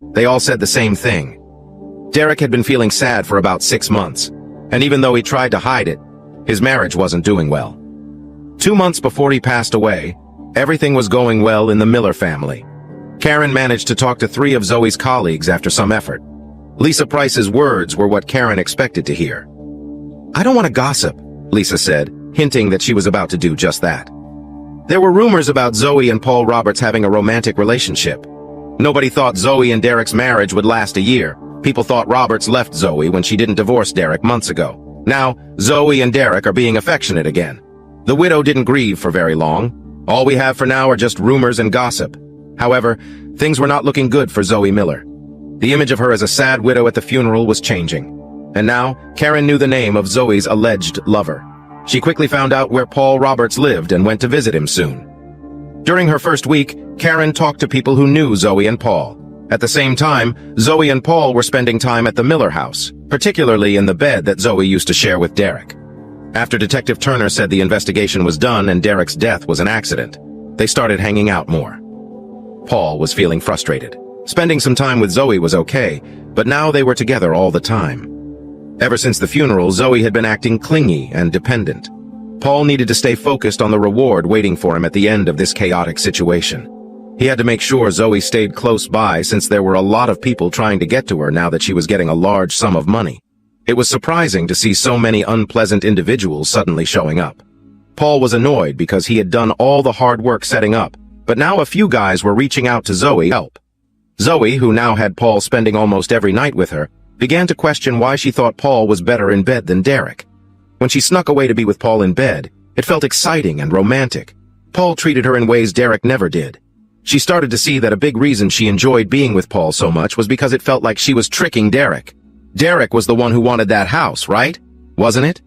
They all said the same thing. Derek had been feeling sad for about 6 months, and even though he tried to hide it, his marriage wasn't doing well. 2 months before he passed away, everything was going well in the Miller family. Karen managed to talk to 3 of Zoe's colleagues after some effort. Lisa Price's words were what Karen expected to hear. "I don't want to gossip," Lisa said, hinting that she was about to do just that. There were rumors about Zoe and Paul Roberts having a romantic relationship. Nobody thought Zoe and Derek's marriage would last a year. People thought Roberts left Zoe when she didn't divorce Derek months ago. Now, Zoe and Derek are being affectionate again. The widow didn't grieve for very long. All we have for now are just rumors and gossip. However, things were not looking good for Zoe Miller. The image of her as a sad widow at the funeral was changing. And now, Karen knew the name of Zoe's alleged lover. She quickly found out where Paul Roberts lived and went to visit him soon. During her first week, Karen talked to people who knew Zoe and Paul. At the same time, Zoe and Paul were spending time at the Miller house, particularly in the bed that Zoe used to share with Derek. After Detective Turner said the investigation was done and Derek's death was an accident, they started hanging out more. Paul was feeling frustrated. Spending some time with Zoe was okay, but now they were together all the time. Ever since the funeral, Zoe had been acting clingy and dependent. Paul needed to stay focused on the reward waiting for him at the end of this chaotic situation. He had to make sure Zoe stayed close by since there were a lot of people trying to get to her now that she was getting a large sum of money. It was surprising to see so many unpleasant individuals suddenly showing up. Paul was annoyed because he had done all the hard work setting up, but now a few guys were reaching out to Zoe for help. Zoe, who now had Paul spending almost every night with her, began to question why she thought Paul was better in bed than Derek. When she snuck away to be with Paul in bed, it felt exciting and romantic. Paul treated her in ways Derek never did. She started to see that a big reason she enjoyed being with Paul so much was because it felt like she was tricking Derek. Derek was the one who wanted that house, right? Wasn't it?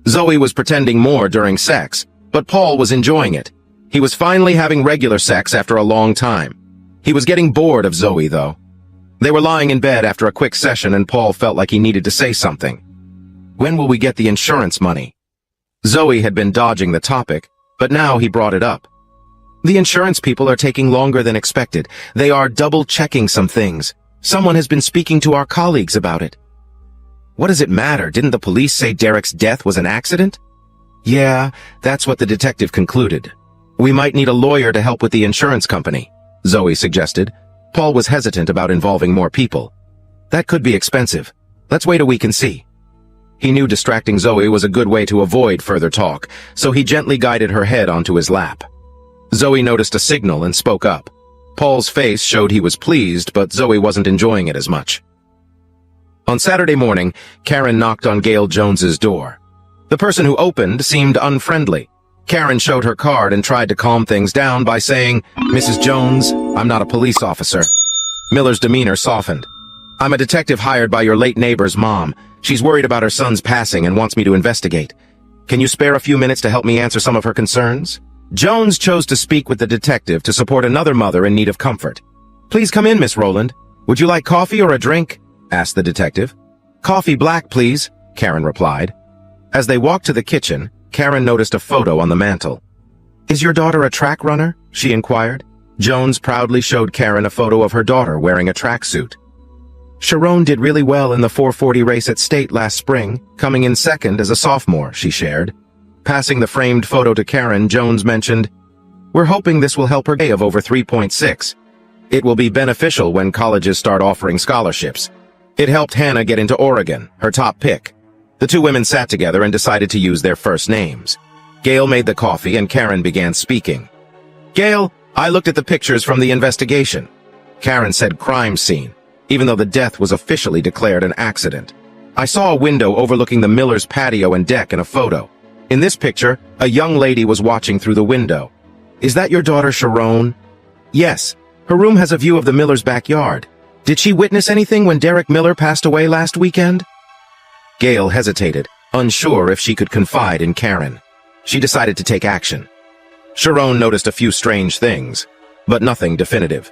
Zoe was pretending more during sex, but Paul was enjoying it. He was finally having regular sex after a long time. He was getting bored of Zoe, though. They were lying in bed after a quick session and Paul felt like he needed to say something. "When will we get the insurance money?" Zoe had been dodging the topic, but now he brought it up. "The insurance people are taking longer than expected. They are double-checking some things. Someone has been speaking to our colleagues about it." "What does it matter? Didn't the police say Derek's death was an accident?" "Yeah, that's what the detective concluded. We might need a lawyer to help with the insurance company," Zoe suggested. Paul was hesitant about involving more people. "That could be expensive. Let's wait a week and see." He knew distracting Zoe was a good way to avoid further talk, so he gently guided her head onto his lap. Zoe noticed a signal and spoke up. Paul's face showed he was pleased, but Zoe wasn't enjoying it as much. On Saturday morning, Karen knocked on Gail Jones's door. The person who opened seemed unfriendly. Karen showed her card and tried to calm things down by saying, "Mrs. Jones, I'm not a police officer." Miller's demeanor softened. "I'm a detective hired by your late neighbor's mom. She's worried about her son's passing and wants me to investigate. Can you spare a few minutes to help me answer some of her concerns?" Jones chose to speak with the detective to support another mother in need of comfort. "Please come in, Miss Rowland. Would you like coffee or a drink?" asked the detective. "Coffee black, please," Karen replied. As they walked to the kitchen, Karen noticed a photo on the mantel. "Is your daughter a track runner?" she inquired. Jones proudly showed Karen a photo of her daughter wearing a tracksuit. "Sharon did really well in the 440 race at state last spring, coming in second as a sophomore," she shared. Passing the framed photo to Karen, Jones mentioned, "We're hoping this will help her GPA of over 3.6. It will be beneficial when colleges start offering scholarships. It helped Hannah get into Oregon, her top pick." The two women sat together and decided to use their first names. Gail made the coffee and Karen began speaking. "Gail, I looked at the pictures from the investigation." Karen said crime scene, even though the death was officially declared an accident. "I saw a window overlooking the Miller's patio and deck in a photo. In this picture, a young lady was watching through the window. Is that your daughter Sharon?" "Yes. Her room has a view of the Miller's backyard. Did she witness anything when Derek Miller passed away last weekend?" Gail hesitated, unsure if she could confide in Karen. She decided to take action. "Sharon noticed a few strange things, but nothing definitive.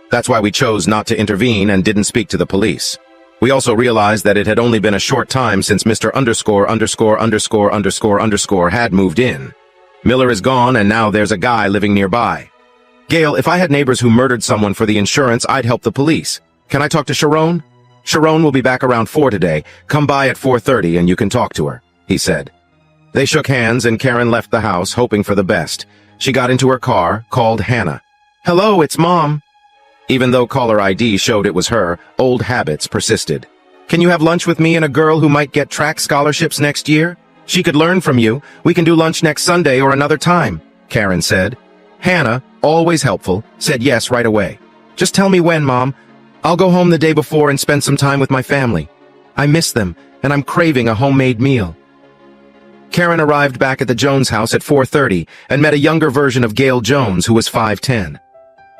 That's why we chose not to intervene and didn't speak to the police. We also realized that it had only been a short time since Mr. ______ had moved in. Miller is gone and now there's a guy living nearby. Gail, if I had neighbors who murdered someone for the insurance, I'd help the police. Can I talk to Sharon? Sharon will be back around 4 today. Come by at 4:30 and you can talk to her, he said. They shook hands and Karen left the house, hoping for the best. She got into her car, called Hannah. Hello, it's Mom. Even though caller ID showed it was her, old habits persisted. Can you have lunch with me and a girl who might get track scholarships next year? She could learn from you. We can do lunch next Sunday or another time, Karen said. Hannah, always helpful, said yes right away. Just tell me when, Mom. I'll go home the day before and spend some time with my family. I miss them, and I'm craving a homemade meal. Karen arrived back at the Jones house at 4:30 and met a younger version of Gail Jones who was 5'10".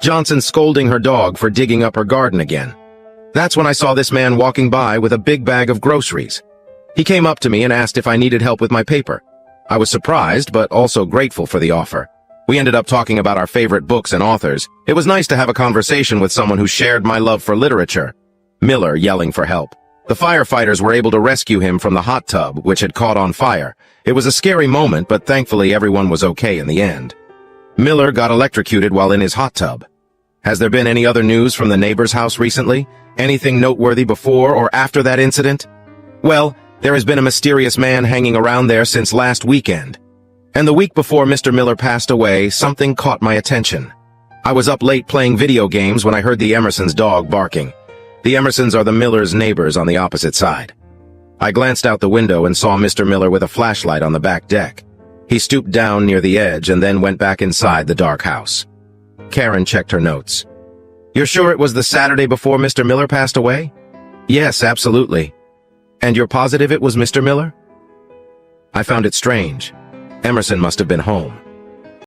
Johnson scolding her dog for digging up her garden again. That's when I saw this man walking by with a big bag of groceries. He came up to me and asked if I needed help with my paper. I was surprised, but also grateful for the offer. We ended up talking about our favorite books and authors. It was nice to have a conversation with someone who shared my love for literature. Miller yelling for help. The firefighters were able to rescue him from the hot tub, which had caught on fire. It was a scary moment, but thankfully everyone was okay in the end. Miller got electrocuted while in his hot tub. Has there been any other news from the neighbor's house recently? Anything noteworthy before or after that incident? Well, there has been a mysterious man hanging around there since last weekend. And the week before Mr. Miller passed away, something caught my attention. I was up late playing video games when I heard the Emersons' dog barking. The Emersons are the Millers' neighbors on the opposite side. I glanced out the window and saw Mr. Miller with a flashlight on the back deck. He stooped down near the edge and then went back inside the dark house. Karen checked her notes. You're sure it was the Saturday before Mr. Miller passed away? Yes, absolutely. And you're positive it was Mr. Miller? I found it strange. Emerson must have been home.